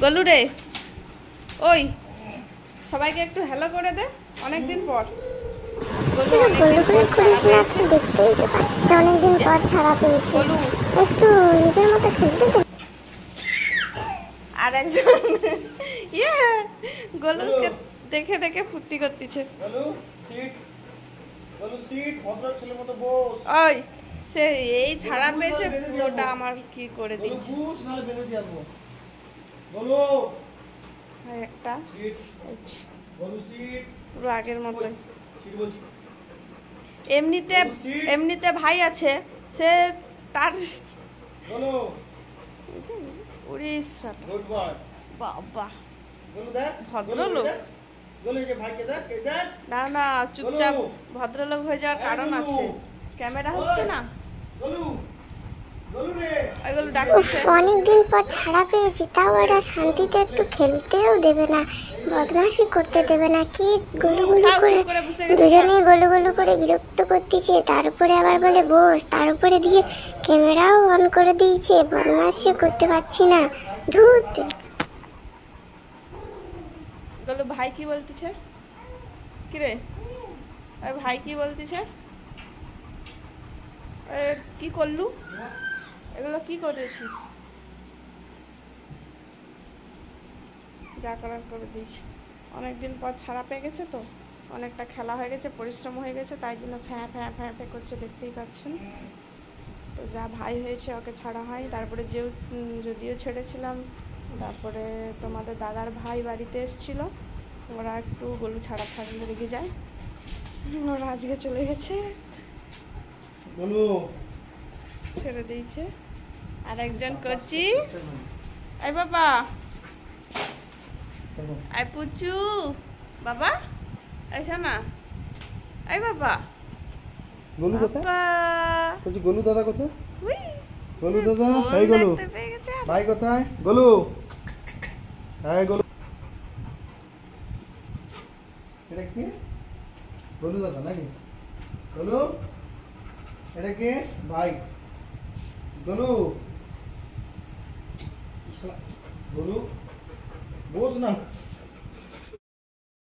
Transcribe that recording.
গলু রে, ওই সবাইকে একটু হ্যালো করে দে, অনেকদিন পর। দেখতেই তো পাচ্ছিস অনেকদিন পর ছাড়া পেয়েছে, একটু নিজের মতো খেলতে দে। আর একজন গলুকে দেখে দেখে ফুর্তি করতেছে। ওই সে এই ছাড়া পেয়েছে, পুরোটা আমার কি করে দিচ্ছে একটা পুরো আগের মতোই। এমনিতে ভাই আছে, সে তার উড়িষ্যা বাবা ভদ্রলোক না না, চুপচাপ ভদ্রলোক হয়ে যাওয়ার কারণ আছে, ক্যামেরা হচ্ছে না। অনেকদিন পর ছাড়া পেয়েছি, তাও এরা শান্তিতে একটু খেলতেও দেবে না, বদমাশি করতে দেবে না, কি গুলুগুলু করে দুজনেই গুলুগুলু করে বিরক্ত করতেছে। তার উপরে আবার বলে বস, তার উপরে দিয়ে ক্যামেরাও অন করে দিয়েছে, বদমাশি করতে পারছি না। ধুত গলু ভাই কি বলতেছে? কিরে ভাই কি বলতেছে? কি করলু? এগুলো কি করেছিস? যা করার করে দিয়েছি। অনেকদিন পর ছাড়া পেয়ে গেছে তো, অনেকটা খেলা হয়ে গেছে, পরিশ্রম হয়ে গেছে, তাই জন্য ফ্যাঁ ফ্যাঁ ফ্যাঁ ফ্যাঁ করছে, দেখতেই পাচ্ছেন। তো যা ভাই হয়েছে ওকে ছাড়া হয়। তারপরে যদিও ছেড়েছিলাম, তারপরে তোমাদের দাদার ভাই বাড়িতে এসেছিল, ওরা একটু গলু ছাড়া ছাড়লে রেগে যায়, ওরা আজকে চলে গেছে, ছেড়ে দিয়েছে। আর একজন করছি, এই বাবা, এই পুচু বাবা, এসো না, এই বাবা। গোলু কোথায়? বলছি গোলু দাদা কোথায়? গোলু দাদা, এই গোলু ভাই কোথায়? গোলু, হ্যাঁ গোলু, এটা কি? গোলু দাদা নাকি? গোলু, এটা কি? ভাই গোলু, গোলু বস না।